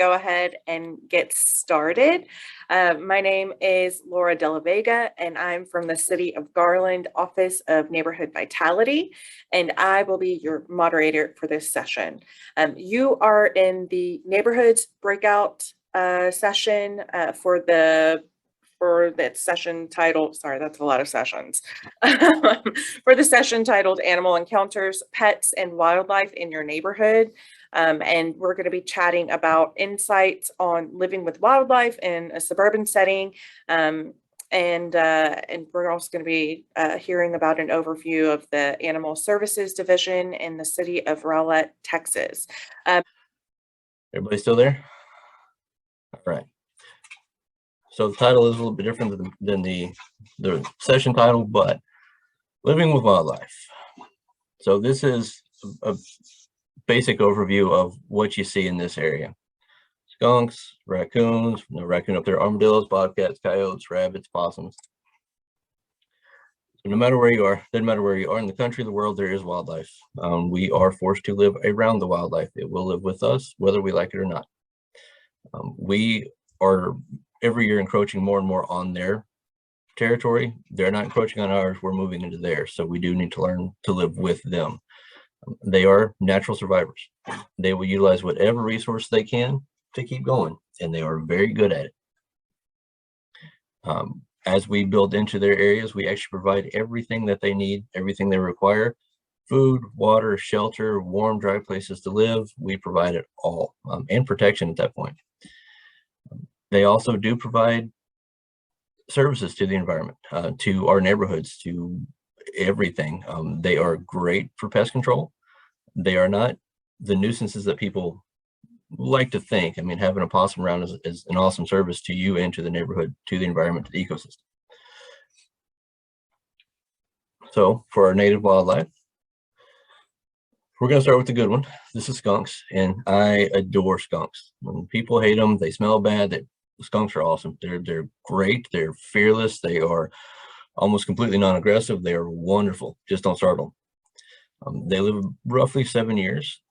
go ahead and get started. My name is Laura De La Vega, and I'm from the City of Garland Office of Neighborhood Vitality, and I will be your moderator for this session. You are in the Neighborhoods Breakout session for that session titled, sorry, that's a lot of sessions, for the session titled Animal Encounters, Pets, and Wildlife in Your Neighborhood. And we're going to be chatting about insights on living with wildlife in a suburban setting. And we're also going to be hearing about an overview of the Animal Services Division in the City of Rowlett, Texas. Everybody still there? All right. So the title is a little bit different than the session title, but living with wildlife. So this is a basic overview of what you see in this area. Skunks, raccoons, no raccoon up there, armadillos, bobcats, coyotes, rabbits, possums. So no matter where you are, doesn't matter where you are in the country, the world, there is wildlife. We are forced to live around the wildlife. It will live with us, whether we like it or not. We are every year encroaching more and more on their territory. They're not encroaching on ours, we're moving into theirs. So we do need to learn to live with them. They are natural survivors. They will utilize whatever resource they can to keep going, and they are very good at it. As we build into their areas, we actually provide everything that they need, everything they require: food, water, shelter, warm, dry places to live. We provide it all, and protection at that point. They also do provide services to the environment, to our neighborhoods, to everything. They are great for pest control. They are not the nuisances that people like to think. I mean, having a possum around is an awesome service to you and to the neighborhood, to the environment, to the ecosystem. So for our native wildlife, we're going to start with the good one. This is skunks, and I adore skunks. When people hate them, they smell bad. Skunks are awesome. They're great. They're fearless. They are almost completely non-aggressive. They are wonderful. Just don't startle them. They live roughly 7 years.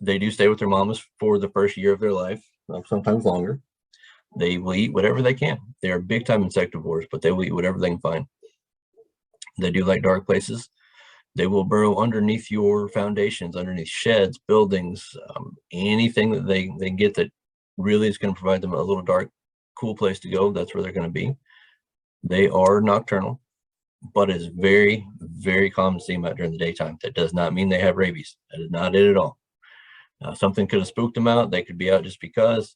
They do stay with their mamas for the first year of their life, sometimes longer. They will eat whatever they can. They are big time insectivores, but they will eat whatever they can find. They do like dark places. They will burrow underneath your foundations, underneath sheds, buildings, anything that they get that really is going to provide them a little dark, cool place to go. That's where they're going to be. They are nocturnal, but it's very, very common to see them out during the daytime. That does not mean they have rabies. That is not it at all. Something could have spooked them out. They could be out just because,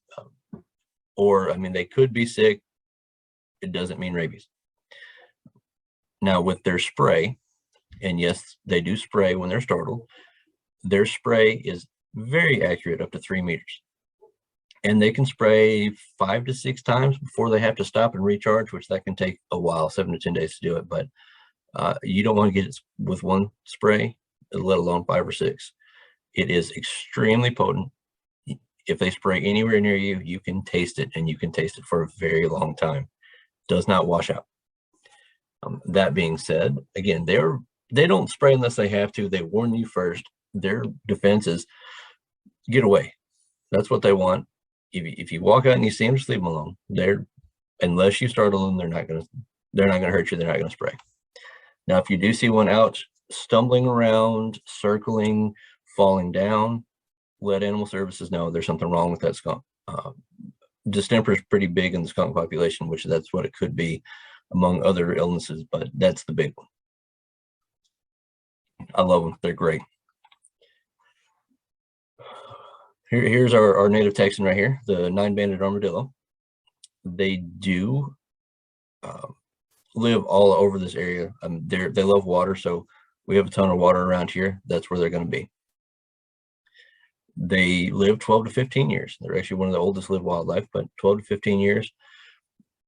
or I mean, they could be sick. It doesn't mean rabies. Now with their spray, and yes, they do spray when they're startled. Their spray is very accurate, up to 3 meters. And they can spray 5 to 6 times before they have to stop and recharge, which that can take a while, 7 to 10 days to do it. But you don't want to get it with one spray, let alone 5 or 6. It is extremely potent. If they spray anywhere near you, you can taste it, and you can taste it for a very long time. Does not wash out. That being said, again, they don't spray unless they have to. They warn you first. Their defense is get away. That's what they want. If you walk out and you see them, just leave them alone. Unless you startle them, they're not gonna hurt you. They're not gonna spray. Now, if you do see one out stumbling around, circling, falling down, let animal services know there's something wrong with that skunk. Distemper is pretty big in the skunk population, which that's what it could be, among other illnesses, but that's the big one. I love them. They're great. Here's our native Texan right here, the 9-banded armadillo. They do live all over this area. They love water, so we have a ton of water around here. That's where they're going to be. They live 12 to 15 years. They're actually one of the oldest lived wildlife, but 12 to 15 years.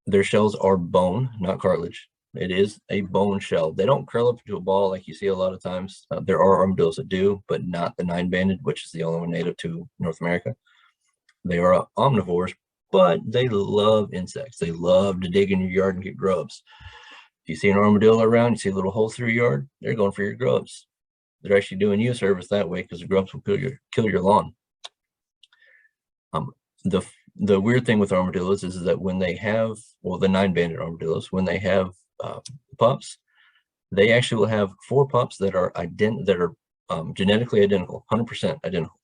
Their shells are bone, not cartilage. It is a bone shell. They don't curl up into a ball like you see a lot of times. There are armadillos that do, but not the 9-banded, which is the only one native to North America. They are omnivores, but they love insects. They love to dig in your yard and get grubs. If you see an armadillo around, you see a little hole through your yard, they're going for your grubs. They're actually doing you a service that way, because the grubs will kill your lawn. The weird thing with armadillos is that when they have, well, the 9-banded armadillos, when they have pups, they actually will have 4 pups that are genetically identical, 100% identical.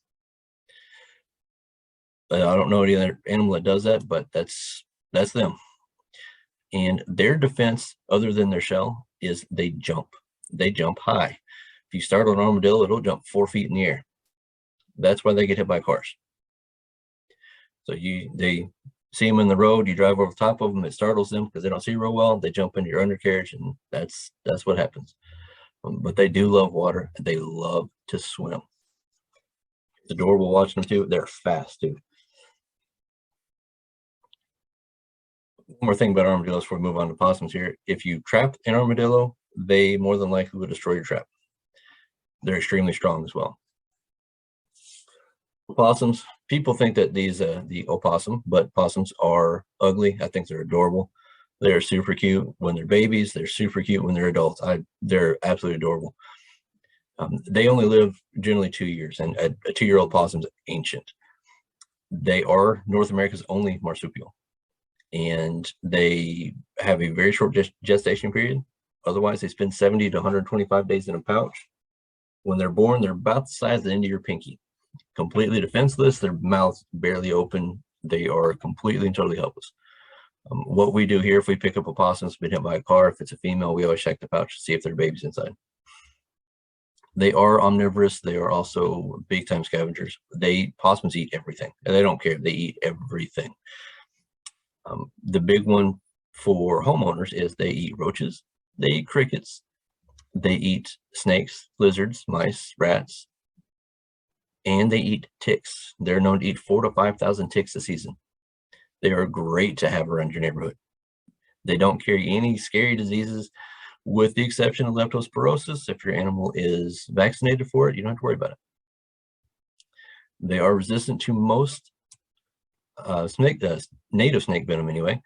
I don't know any other animal that does that, but that's them. And their defense, other than their shell, is they jump. They jump high. If you start an armadillo, it'll jump 4 feet in the air. That's why they get hit by cars. So they see them in the road, you drive over the top of them, it startles them because they don't see real well. They jump into your undercarriage, and that's what happens. But they do love water, and they love to swim. It's adorable watching them too. They're fast too. One more thing about armadillos before we move on to possums here. If you trap an armadillo, they more than likely will destroy your trap. They're extremely strong as well. Possums, people think that these the opossum, but possums are ugly. I think they're adorable. They're super cute when they're babies. They're super cute when they're adults. They're absolutely adorable. They only live generally 2 years, and a 2-year-old possum's ancient. They are North America's only marsupial, and they have a very short gestation period. Otherwise, they spend 70 to 125 days in a pouch. When they're born, they're about the size of the end of your pinky. Completely defenseless, their mouths barely open. They are completely and totally helpless. What we do here, if we pick up a possum that's been hit by a car, if it's a female, we always check the pouch to see if there are babies inside. They are omnivorous. They are also big time scavengers. Possums eat everything, and they don't care. They eat everything. The big one for homeowners is they eat roaches, they eat crickets, they eat snakes, lizards, mice, rats, and they eat ticks. They're known to eat 4,000 to 5,000 ticks a season. They are great to have around your neighborhood. They don't carry any scary diseases, with the exception of leptospirosis. If your animal is vaccinated for it, you don't have to worry about it. They are resistant to most native snake venom anyway,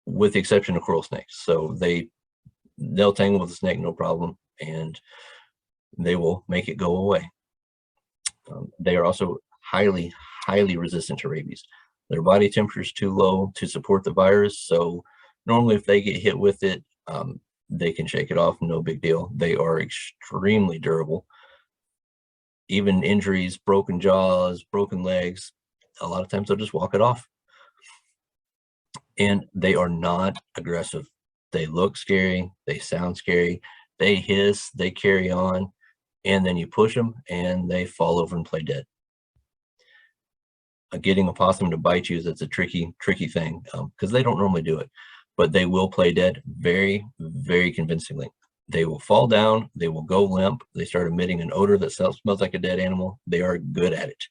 with the exception of coral snakes. So they'll tangle with the snake, no problem, and they will make it go away. They are also highly resistant to rabies. Their body temperature is too low to support the virus, so normally if they get hit with it, they can shake it off, no big deal. They are extremely durable. Even injuries, broken jaws, broken legs, a lot of times they'll just walk it off. And they are not aggressive. They look scary, they sound scary, they hiss, they carry on, and then you push them and they fall over and play dead. Getting a possum to bite you, that's a tricky thing, because they don't normally do it, but they will play dead very, very convincingly. They will fall down, they will go limp, they start emitting an odor that smells like a dead animal. They are good at it.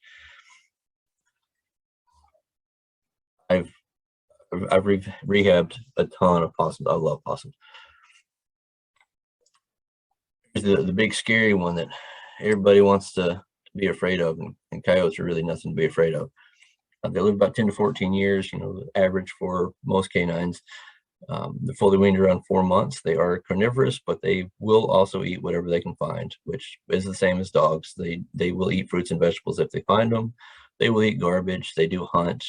I've rehabbed a ton of possums. I love possums. The big scary one that everybody wants to be afraid of, and coyotes are really nothing to be afraid of. They live about 10 to 14 years, the average for most canines. They're fully weaned around 4 months. They are carnivorous, but they will also eat whatever they can find, which is the same as dogs. They will eat fruits and vegetables if they find them. They will eat garbage. They do hunt.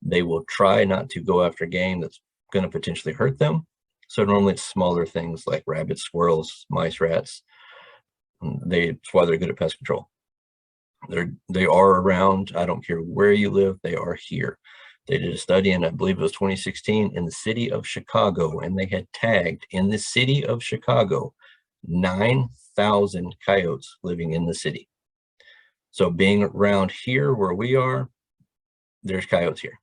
They will try not to go after game that's going to potentially hurt them. So normally it's smaller things like rabbits, squirrels, mice, rats. That's why they're good at pest control. They are around. I don't care where you live, they are here. They did a study in, I believe it was 2016, in the city of Chicago, and they had tagged in the city of Chicago 9,000 coyotes living in the city. So being around here where we are, there's coyotes here.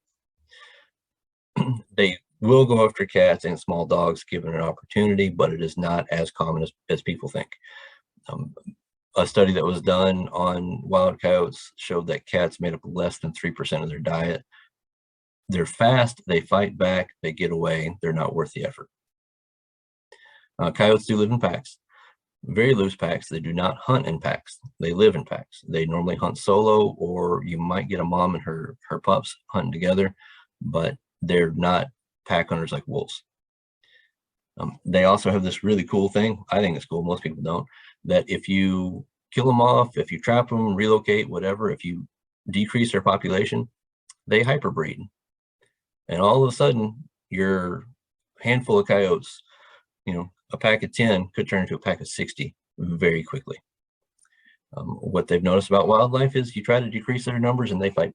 They will go after cats and small dogs given an opportunity, but it is not as common as people think. A study that was done on wild coyotes showed that cats made up less than 3% of their diet. They're fast, they fight back, they get away, they're not worth the effort. Coyotes do live in packs, very loose packs. They do not hunt in packs, they live in packs. They normally hunt solo, or you might get a mom and her pups hunting together, but they're not pack hunters like wolves. They also have this really cool thing, I think it's cool, most people don't, that if you kill them off, if you trap them, relocate, whatever, if you decrease their population, they hyperbreed. And all of a sudden, your handful of coyotes, a pack of 10 could turn into a pack of 60 very quickly. What they've noticed about wildlife is you try to decrease their numbers and they fight.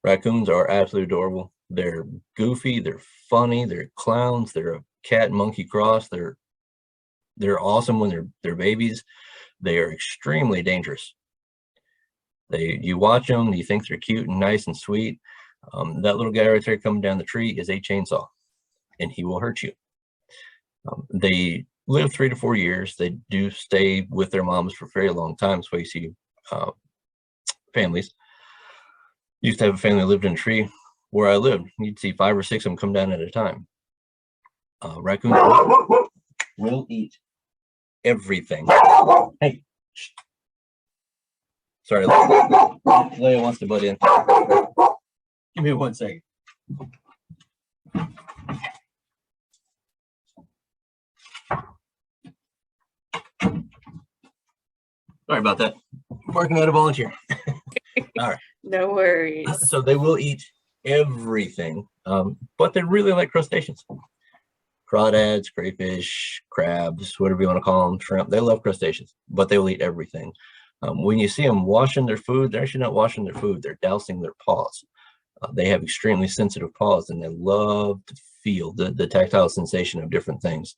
Raccoons are absolutely adorable. They're goofy, they're funny, they're clowns, they're a cat and monkey cross. They're awesome when they're babies. They are extremely dangerous. You watch them, you think they're cute and nice and sweet. That little guy right there coming down the tree is a chainsaw, and he will hurt you. They live 3 to 4 years. They do stay with their moms for a very long time. So you see families. Used to have a family that lived in a tree where I lived. You'd see 5 or 6 of them come down at a time. Raccoons will eat everything. Hey, sorry, Leia wants to butt in. Give me 1 second. Sorry about that. Working out a volunteer. All right. No worries. So they will eat everything, but they really like crustaceans. Crawdads, crayfish, crabs, whatever you want to call them, shrimp. They love crustaceans, but they will eat everything. When you see them washing their food, they're actually not washing their food. They're dousing their paws. They have extremely sensitive paws, and they love to feel the tactile sensation of different things.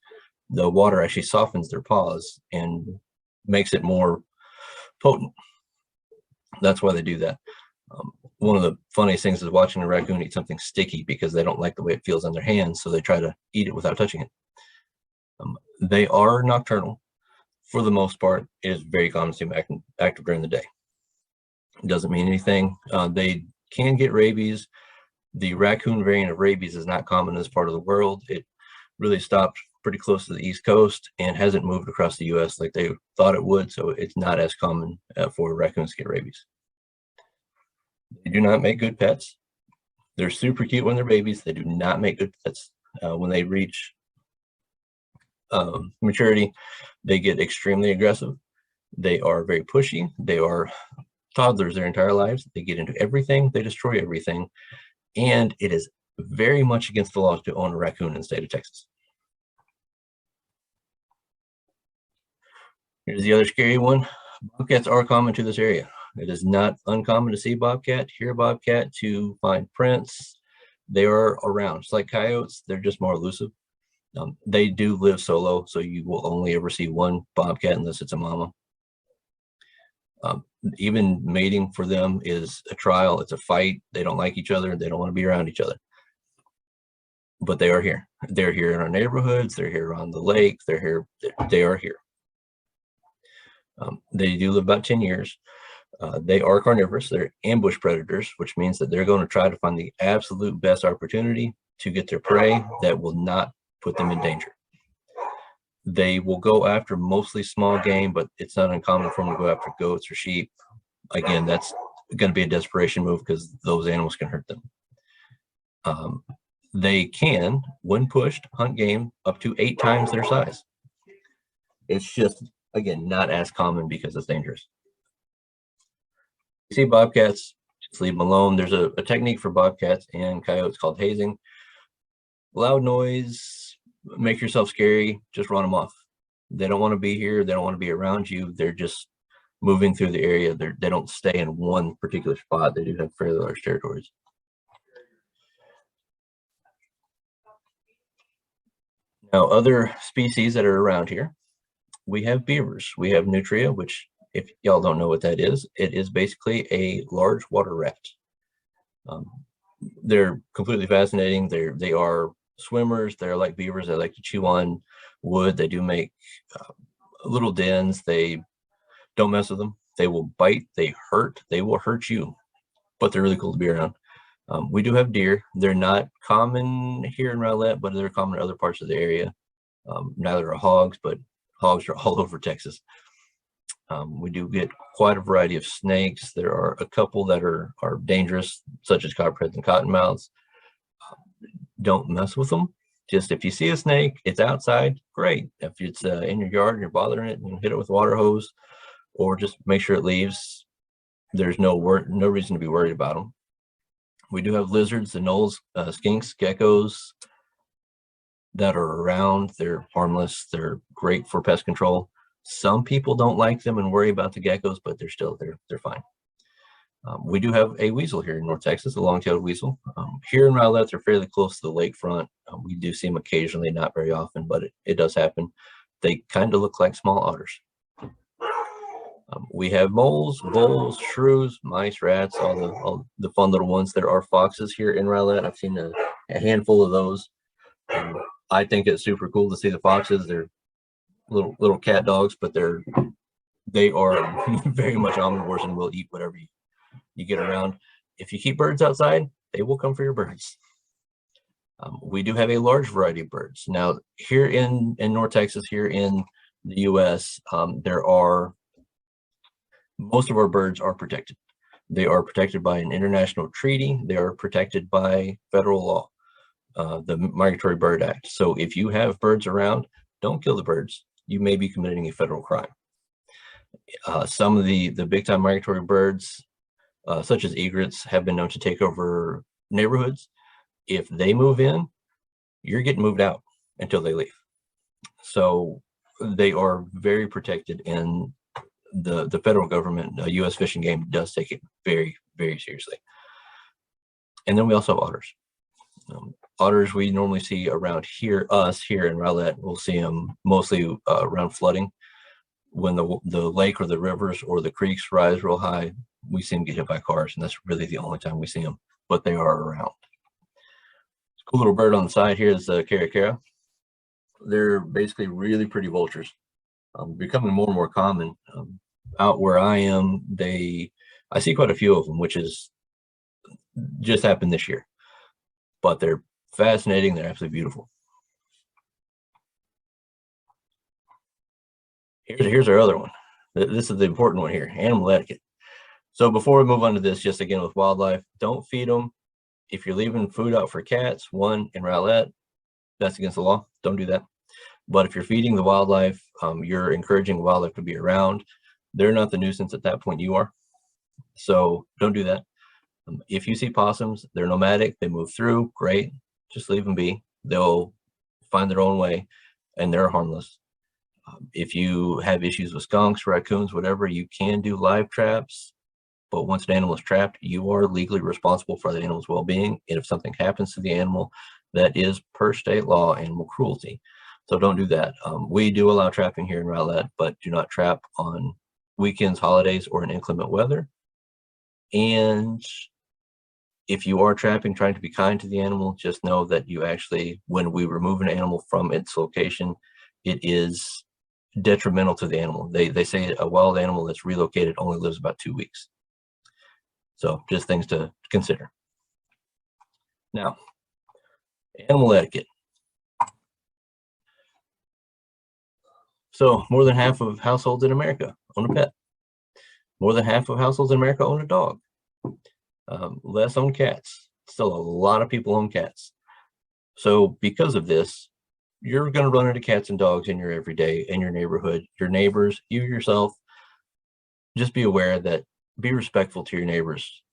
The water actually softens their paws and makes it more potent. That's why they do that. One of the funniest things is watching a raccoon eat something sticky because they don't like the way it feels on their hands, so they try to eat it without touching it. They are nocturnal. For the most part, it is very common to see them active during the day. It doesn't mean anything. They can get rabies. The raccoon variant of rabies is not common in this part of the world. It really stopped pretty close to the East Coast and hasn't moved across the U.S. like they thought it would, so it's not as common for raccoons to get rabies. They do not make good pets. They're super cute when they're babies. They do not make good pets. When they reach maturity, they get extremely aggressive. They are very pushy. They are toddlers their entire lives. They get into everything. They destroy everything. And it is very much against the law to own a raccoon in the state of Texas. Here's the other scary one. Bobcats are common to this area. It is not uncommon to see bobcat, hear bobcat, to find prints. They are around. It's like coyotes. They're just more elusive. They do live solo, so you will only ever see one bobcat unless it's a mama. Even mating for them is a trial. It's a fight. They don't like each other. They don't want to be around each other. But they are here. They're here in our neighborhoods. They're here on the lake. They're here. They are here. They do live about 10 years. They are carnivorous. They're ambush predators, which means that they're going to try to find the absolute best opportunity to get their prey that will not put them in danger. They will go after mostly small game, but it's not uncommon for them to go after goats or sheep. Again, that's going to be a desperation move because those animals can hurt them. They can, when pushed, hunt game up to 8 times their size. It's just, again, not as common because it's dangerous. You see bobcats, just leave them alone. There's a technique for bobcats and coyotes called hazing. Loud noise, make yourself scary, just run them off. They don't want to be here. They don't want to be around you. They're just moving through the area. They don't stay in one particular spot. They do have fairly large territories. Now, other species that are around here, we have beavers. We have nutria, which, if y'all don't know what that is, it is basically a large water rat. They're completely fascinating. They are swimmers. They're like beavers. They like to chew on wood. They do make little dens. They don't mess with them. They will bite. They hurt. They will hurt you, but they're really cool to be around. We do have deer. They're not common here in Rowlett, but they're common in other parts of the area. Neither are hogs, but hogs are all over Texas. We do get quite a variety of snakes. There are a couple that are dangerous, such as copperheads and cottonmouths. Don't mess with them. Just if you see a snake, it's outside, great. If it's in your yard and you're bothering it, you hit it with a water hose or just make sure it leaves. There's no reason to be worried about them. We do have lizards, the gnolls, skinks, geckos that are around. They're harmless. They're great for pest control. Some people don't like them and worry about the geckos, but they're fine. We do have a weasel here in North Texas, a long-tailed weasel. Here in Rowlett, they're fairly close to the lakefront. We do see them occasionally, not very often, but it does happen. They kind of look like small otters. We have moles, voles, shrews, mice, rats, all the fun little ones. There are foxes here in Rowlett. I've seen a handful of those. I think it's super cool to see the foxes. They're little cat dogs, but they are very much omnivores and will eat whatever you get around. If you keep birds outside, they will come for your birds. We do have a large variety of birds. Now, here in North Texas, here in the U.S., most of our birds are protected. They are protected by an international treaty. They are protected by federal law, the Migratory Bird Act. So if you have birds around, don't kill the birds. You may be committing a federal crime. Some of the big-time migratory birds, such as egrets, have been known to take over neighborhoods. If they move in, you're getting moved out until they leave. So they are very protected, and the federal government, U.S. Fish and Game, does take it very, very seriously. And then we also have otters. Otters we normally see around here in Rowlett. We'll see them mostly around flooding. When the lake or the rivers or the creeks rise real high, we see them get hit by cars, and that's really the only time we see them, but they are around. Cool little bird on the side here is the caracara. They're basically really pretty vultures. Becoming more and more common. Out where I am, I see quite a few of them, which is just happened this year. But they're fascinating. They're absolutely beautiful. Here's our other one. This is the important one here, animal etiquette. So before we move on to this, just again with wildlife, don't feed them. If you're leaving food out for cats, in Rowlett, that's against the law. Don't do that. But if you're feeding the wildlife, you're encouraging wildlife to be around. They're not the nuisance at that point, you are. So don't do that. If you see possums, they're nomadic, they move through, great. Just leave them be. They'll find their own way, and they're harmless. If you have issues with skunks, raccoons, whatever, you can do live traps. But once an animal is trapped, you are legally responsible for the animal's well-being. And if something happens to the animal, that is per state law animal cruelty. So don't do that. We do allow trapping here in Rowlett, but do not trap on weekends, holidays, or in inclement weather. And if you are trapping, trying to be kind to the animal, just know that you actually, when we remove an animal from its location, it is detrimental to the animal. They say a wild animal that's relocated only lives about 2 weeks. So just things to consider. Now, animal etiquette. So more than half of households in America own a pet. More than half of households in America own a dog. Less own cats. Still a lot of people own cats. So because of this, you're going to run into cats and dogs in your everyday, in your neighborhood, your neighbors, you yourself. Just be aware that, be respectful to your neighbors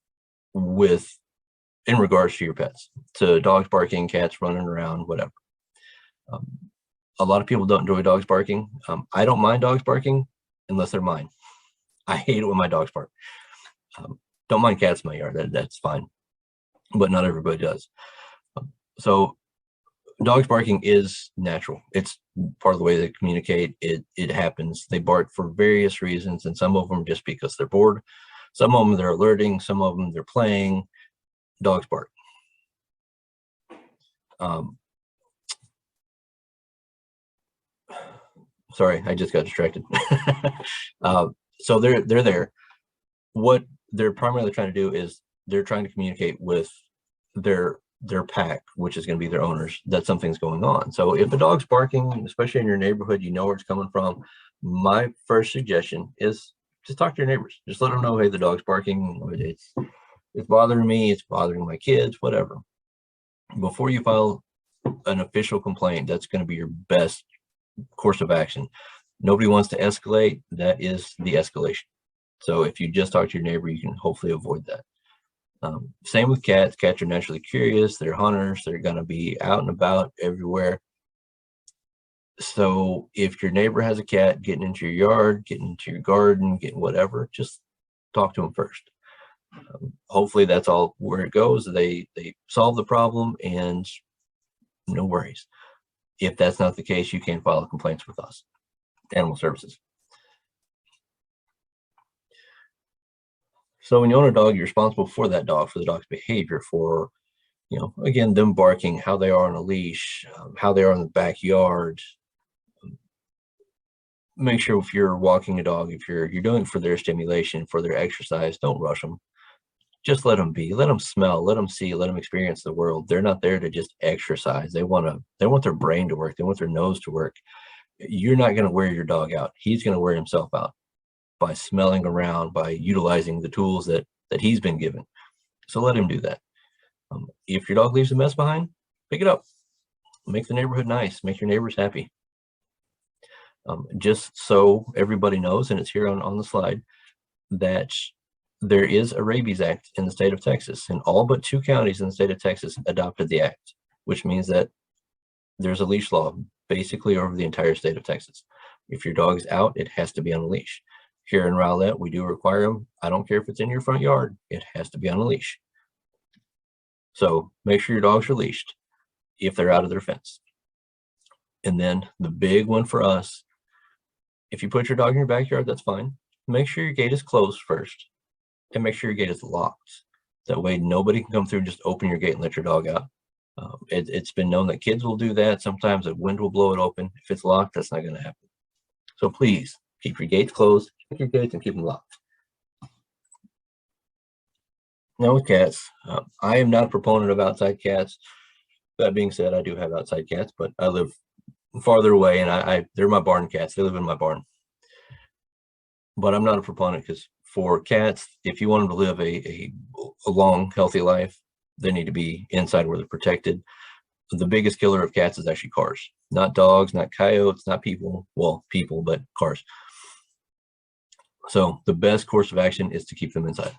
in regards to your pets, to dogs barking, cats running around, whatever. A lot of people don't enjoy dogs barking. I don't mind dogs barking unless they're mine. I hate it when my dogs bark. Don't mind cats in my yard, that's fine, but not everybody does. So dogs barking is natural. It's part of the way they communicate. It happens. They bark for various reasons, and some of them just because they're bored. Some of them they're alerting. Some of them they're playing. Dogs bark. Sorry, I just got distracted. So they're there. What they're primarily trying to do is they're trying to communicate with their pack, which is going to be their owners, that something's going on. So if a dog's barking, especially in your neighborhood, you know where it's coming from. My first suggestion is just talk to your neighbors. Just let them know, hey, the dog's barking. It's bothering me. It's bothering my kids, whatever. Before you file an official complaint, that's going to be your best course of action. Nobody wants to escalate. That is the escalation. So if you just talk to your neighbor, you can hopefully avoid that. Same with cats. Cats are naturally curious. They're hunters. They're going to be out and about everywhere. So if your neighbor has a cat getting into your yard, getting into your garden, getting whatever, just talk to them first. Hopefully that's all where it goes. They solve the problem and no worries. If that's not the case, you can file complaints with us, Animal Services. So when you own a dog, you're responsible for that dog, for the dog's behavior, for, you know, again, them barking, how they are on a leash, how they are in the backyard. Make sure if you're walking a dog, if you're doing it for their stimulation, for their exercise, don't rush them. Just let them be, let them smell, let them see, let them experience the world. They're not there to just exercise. They want their brain to work. They want their nose to work. You're not going to wear your dog out. He's going to wear himself out by smelling around, by utilizing the tools that he's been given. So let him do that. If your dog leaves a mess behind, pick it up. Make the neighborhood nice. Make your neighbors happy. Just so everybody knows, and it's here on the slide, that there is a Rabies Act in the state of Texas, and all but 2 counties in the state of Texas adopted the act, which means that there's a leash law basically over the entire state of Texas. If your dog is out, it has to be on a leash. Here in Rowlett, we do require them. I don't care if it's in your front yard, it has to be on a leash. So make sure your dogs are leashed if they're out of their fence. And then the big one for us, if you put your dog in your backyard, that's fine. Make sure your gate is closed first, and make sure your gate is locked. That way nobody can come through and just open your gate and let your dog out. It's been known that kids will do that. Sometimes the wind will blow it open. If it's locked, that's not going to happen. So please keep your gates closed, keep your gates, and keep them locked. Now with cats, I am not a proponent of outside cats. That being said, I do have outside cats, but I live farther away, and they're my barn cats. They live in my barn. But I'm not a proponent, because for cats, if you want them to live a long, healthy life, they need to be inside where they're protected. The biggest killer of cats is actually cars, not dogs, not coyotes, not people. Well, people, but cars. So the best course of action is to keep them inside.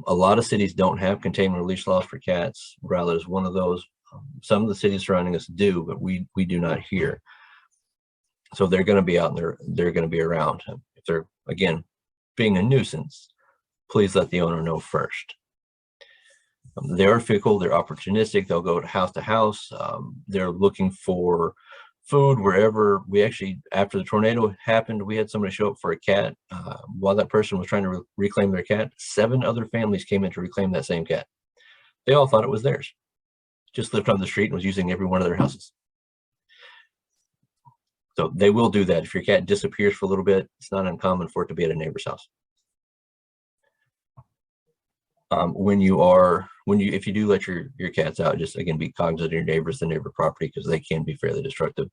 A lot of cities don't have containment release laws for cats. Rowlett is one of those. Some of the cities surrounding us do, but we do not here. So they're going to be out and they're going to be around. If they're, again, being a nuisance, please let the owner know first. They are fickle, they're opportunistic, they'll go to house. They're looking for food wherever. We actually, after the tornado happened, we had somebody show up for a cat. While that person was trying to reclaim their cat, 7 other families came in to reclaim that same cat. They all thought it was theirs. Just lived on the street and was using every one of their houses. So they will do that. If your cat disappears for a little bit, it's not uncommon for it to be at a neighbor's house. If you do let your cats out, just again, be cognizant of your neighbors, the neighbor property, because they can be fairly destructive.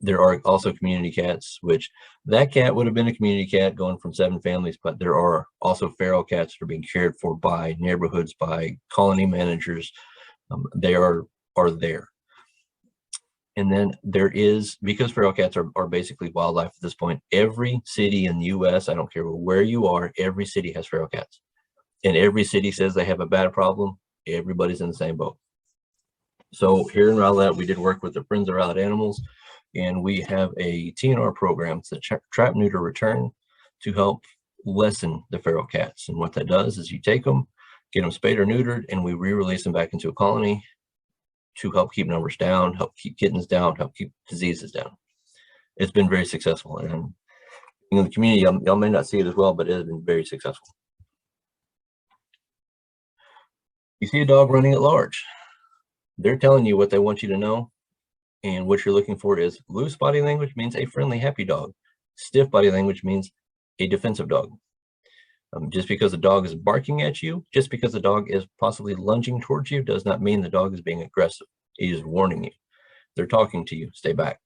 There are also community cats, which that cat would have been a community cat going from 7 families, but there are also feral cats that are being cared for by neighborhoods, by colony managers. They are there. And then there is, because feral cats are basically wildlife at this point, every city in the US, I don't care where you are, every city has feral cats. And every city says they have a bad problem. Everybody's in the same boat. So here in Rowlett, we did work with the Friends of Rowlett Animals, and we have a TNR program. It's a trap, neuter, return, to help lessen the feral cats. And what that does is you take them, get them spayed or neutered, and we re-release them back into a colony to help keep numbers down, help keep kittens down, help keep diseases down. It's been very successful. And in the community, y'all may not see it as well, but it has been very successful. You see a dog running at large, they're telling you what they want you to know, and what you're looking for is loose body language means a friendly, happy dog. Stiff body language means a defensive dog. Just because the dog is barking at you, just because the dog is possibly lunging towards you, does not mean the dog is being aggressive. He is warning you. They're talking to you. Stay back.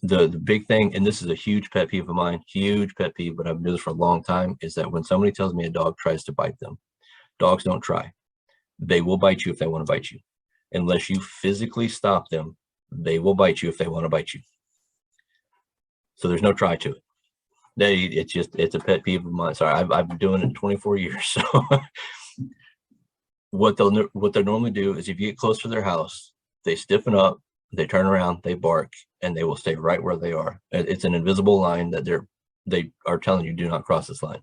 The big thing, and this is a huge pet peeve of mine, huge pet peeve, but I've been doing this for a long time, is that when somebody tells me a dog tries to bite them, dogs don't try. They will bite you if they want to bite you. Unless you physically stop them, they will bite you if they want to bite you. So there's no try to it. It's a pet peeve of mine. Sorry, I've been doing it 24 years. So what they'll normally do is if you get close to their house, they stiffen up, they turn around, they bark, and they will stay right where they are. It's an invisible line that they are telling you, do not cross this line.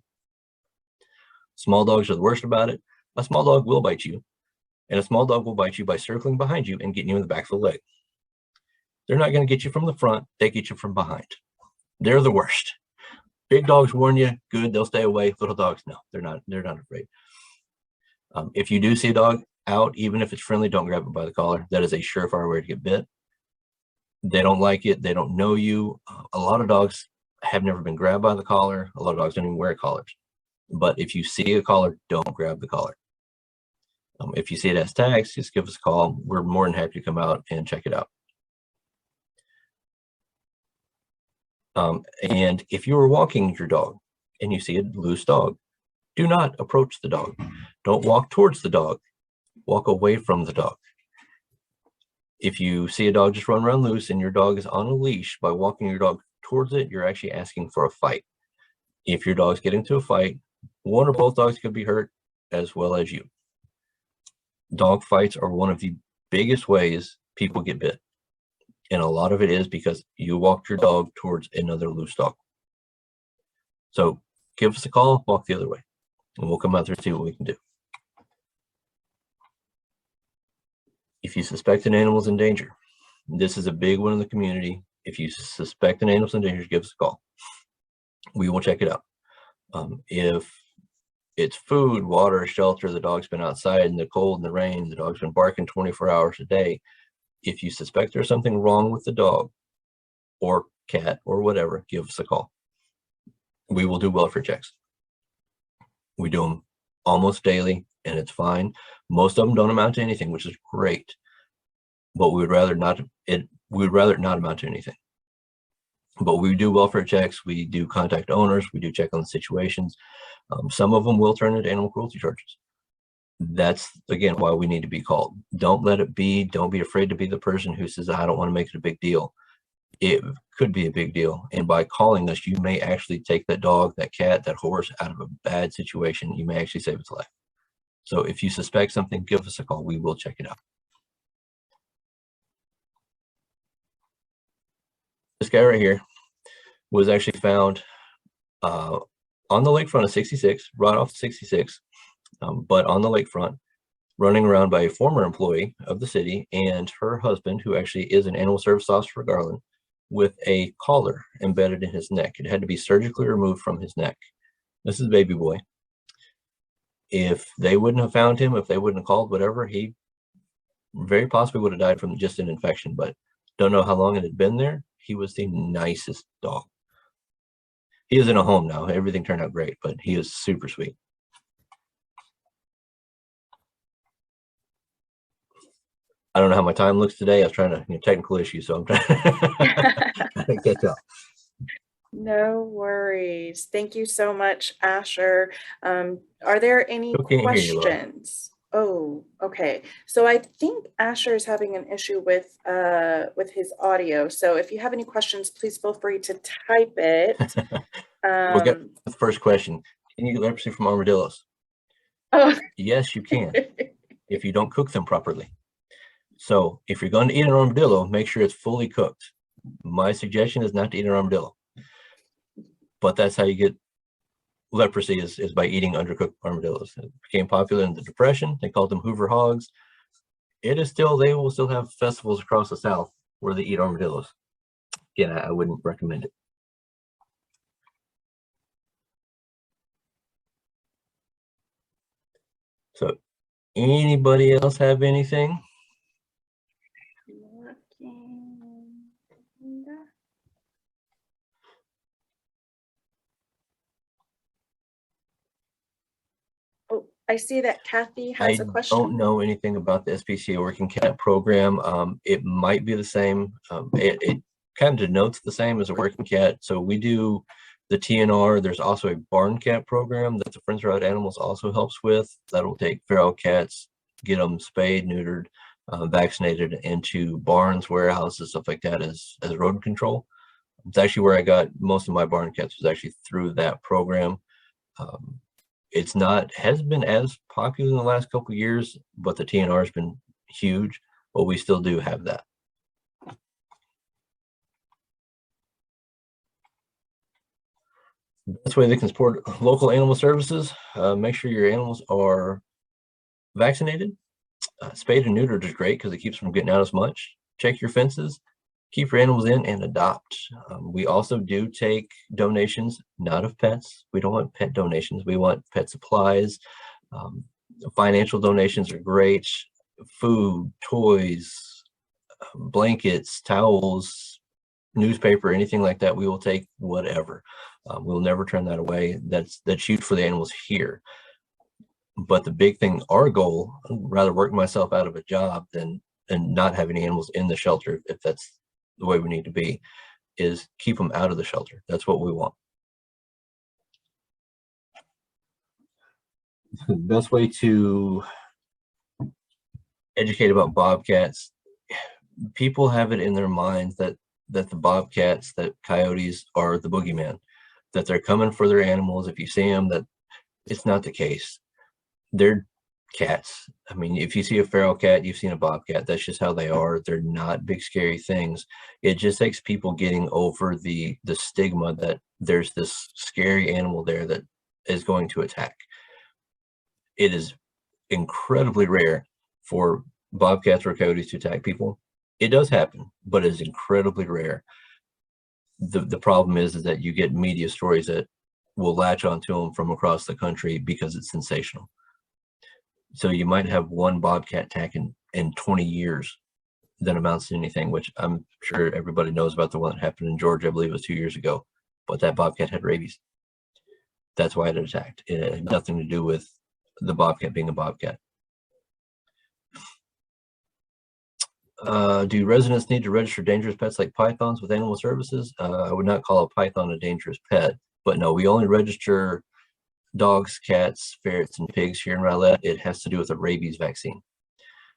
Small dogs are the worst about it. A small dog will bite you, and a small dog will bite you by circling behind you and getting you in the back of the leg. They're not going to get you from the front, they get you from behind. They're the worst. Big dogs warn you, good, they'll stay away. Little dogs, no, they're not afraid. If you do see a dog out, even if it's friendly, don't grab it by the collar. That is a surefire way to get bit. They don't like it. They don't know you. A lot of dogs have never been grabbed by the collar. A lot of dogs don't even wear collars. But if you see a collar, don't grab the collar. If you see it as tags, just give us a call. We're more than happy to come out and check it out. And if you are walking your dog and you see a loose dog, do not approach the dog. Don't walk towards the dog. Walk away from the dog. If you see a dog just run around loose and your dog is on a leash, by walking your dog towards it, you're actually asking for a fight. If your dog's getting to a fight, one or both dogs could be hurt, as well as you. Dog fights are one of the biggest ways people get bit. And a lot of it is because you walked your dog towards another loose dog. So give us a call, walk the other way, and we'll come out there and see what we can do. If you suspect an animal's in danger, this is a big one in the community. If you suspect an animal's in danger, give us a call. We will check it out. If it's food, water, shelter, the dog's been outside in the cold and the rain, the dog's been barking 24 hours a day. If you suspect there's something wrong with the dog or cat or whatever, give us a call. We will do welfare checks. We do them almost daily, and it's fine. Most of them don't amount to anything, which is great, but we would rather not. We would rather it not amount to anything. But we do welfare checks. We do contact owners. We do check on the situations. Some of them will turn into animal cruelty charges. That's, again, why we need to be called. Don't let it be. Don't be afraid to be the person who says, I don't want to make it a big deal. It could be a big deal. And by calling us, you may actually take that dog, that cat, that horse out of a bad situation. You may actually save its life. So if you suspect something, give us a call. We will check it out. This guy right here was actually found on the lakefront of 66, right off 66, but on the lakefront, running around by a former employee of the city and her husband, who actually is an animal service officer for Garland, with a collar embedded in his neck. It had to be surgically removed from his neck. This is baby boy. If they wouldn't have found him, if they wouldn't have called, whatever, he very possibly would have died from just an infection, but don't know how long it had been there. He was the nicest dog. He is in a home now. Everything turned out great, but he is super sweet. I don't know how my time looks today. I was trying to, technical issues, so I'm trying to catch up. No worries. Thank you so much, Asher. Are there any questions? Oh, okay. So I think Asher is having an issue with his audio. So if you have any questions, please feel free to type it. We'll get the first question. Can you get leprosy from armadillos? Oh. Yes, you can, if you don't cook them properly. So if you're going to eat an armadillo, make sure it's fully cooked. My suggestion is not to eat an armadillo, but that's how you get leprosy is by eating undercooked armadillos. It became popular in the Depression. They called them Hoover hogs. It is still, they will still have festivals across the South where they eat armadillos. Again, I wouldn't recommend it. So anybody else have anything? Oh, I see that Kathy has a question. I don't know anything about the SPCA Working Cat program. It might be the same. It kind of denotes the same as a working cat. So we do the TNR. There's also a barn cat program that the Friends of Wild Animals also helps with. That will take feral cats, get them spayed, neutered, vaccinated into barns, warehouses, stuff like that as rodent control. It's actually where I got most of my barn cats, was actually through that program. It's not, hasn't been as popular in the last couple of years, but the TNR has been huge, but we still do have that. Best way they can support local animal services, make sure your animals are vaccinated. Spayed and neutered is great because it keeps them from getting out as much. Check your fences, keep your animals in, and adopt. We also do take donations, not of pets. We don't want pet donations. We want pet supplies. Financial donations are great. Food, toys, blankets, towels, newspaper, anything like that. We will take whatever. We'll never turn that away. That's huge for the animals here. But the big thing, our goal, I'd rather work myself out of a job than and not have any animals in the shelter, if that's the way we need to be, is keep them out of the shelter. That's what we want. The best way to educate about bobcats, people have it in their minds that the bobcats, that coyotes are the boogeyman, that they're coming for their animals. If you see them, that it's not the case. They're cats. I mean, if you see a feral cat, you've seen a bobcat. That's just how they are. They're not big scary things. It just takes people getting over the stigma that there's this scary animal there that is going to attack. It is incredibly rare for bobcats or coyotes to attack people. It does happen, but it is incredibly rare. The problem is that you get media stories that will latch onto them from across the country because it's sensational. So you might have one bobcat attack in 20 years that amounts to anything, which I'm sure everybody knows about the one that happened in Georgia, I believe it was 2 years ago, but that bobcat had rabies. That's why it attacked. It had nothing to do with the bobcat being a bobcat. Do residents need to register dangerous pets like pythons with animal services? I would not call a python a dangerous pet, but no, we only register dogs, cats, ferrets, and pigs here in Rowlett. It has to do with a rabies vaccine.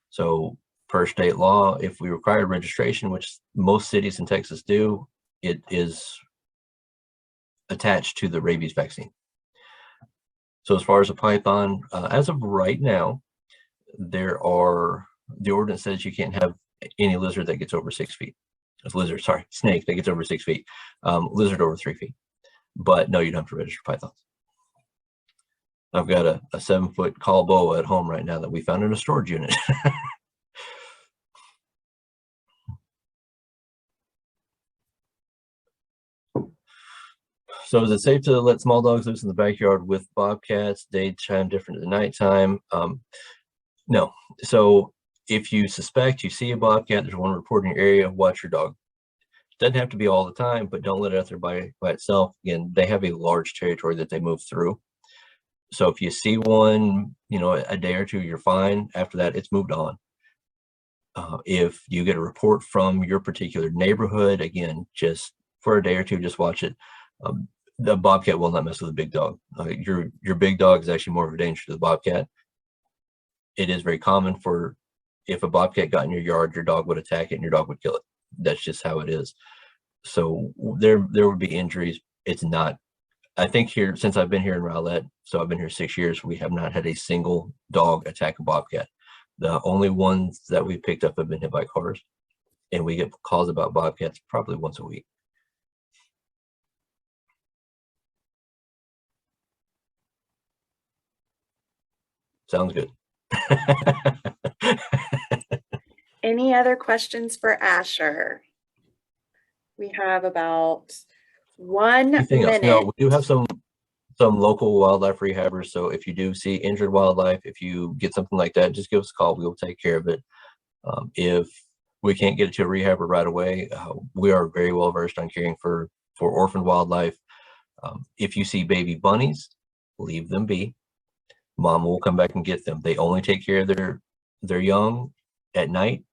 So per state law, if we require registration, which most cities in Texas do, it is attached to the rabies vaccine. So as far as a python, as of right now, the ordinance says you can't have any lizard that gets over 6 feet. Snake that gets over 6 feet. Lizard over 3 feet. But no, you don't have to register pythons. I've got a 7-foot call boa at home right now that we found in a storage unit. So is it safe to let small dogs loose in the backyard with bobcats, daytime different than nighttime? No. So if you suspect you see a bobcat, there's one reported in your area, watch your dog. Doesn't have to be all the time, but don't let it out there by itself. Again, they have a large territory that they move through. So if you see one, a day or two, you're fine. After that, it's moved on. If you get a report from your particular neighborhood, again, just for a day or two, just watch it. The bobcat will not mess with a big dog. Your big dog is actually more of a danger to the bobcat. It is very common for, if a bobcat got in your yard, your dog would attack it and your dog would kill it. That's just how it is. So there would be injuries. It's not, I think here, since I've been here in Rowlett, so I've been here 6 years, we have not had a single dog attack a bobcat. The only ones that we picked up have been hit by cars, and we get calls about bobcats probably once a week. Sounds good. Any other questions for Asher? We have about 1 minute. No, we do have some local wildlife rehabbers. So if you do see injured wildlife, if you get something like that, just give us a call. We will take care of it. If we can't get it to a rehabber right away, we are very well versed on caring for orphaned wildlife. If you see baby bunnies, leave them be. Mom will come back and get them. They only take care of their young at night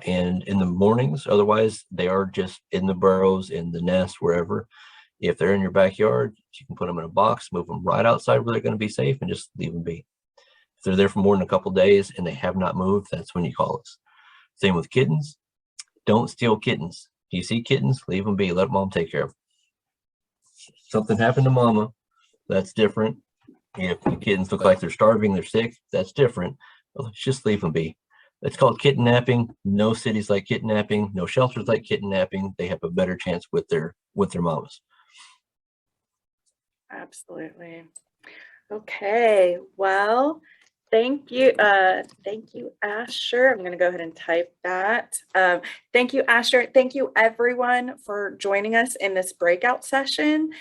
and in the mornings. Otherwise, they are just in the burrows, in the nest, wherever. If they're in your backyard, you can put them in a box, move them right outside where they're going to be safe, and just leave them be. If they're there for more than a couple days and they have not moved, that's when you call us. Same with kittens. Don't steal kittens. You see kittens, leave them be. Let mom take care of them. Something happened to mama, that's different. If the kittens look like they're starving, they're sick, that's different. Let's just leave them be. It's called kidnapping. No cities like kidnapping. No shelters like kidnapping. They have a better chance with their mamas. Absolutely. Okay, well, thank you. Thank you, Asher. I'm going to go ahead and type that. Thank you, Asher. Thank you, everyone, for joining us in this breakout session.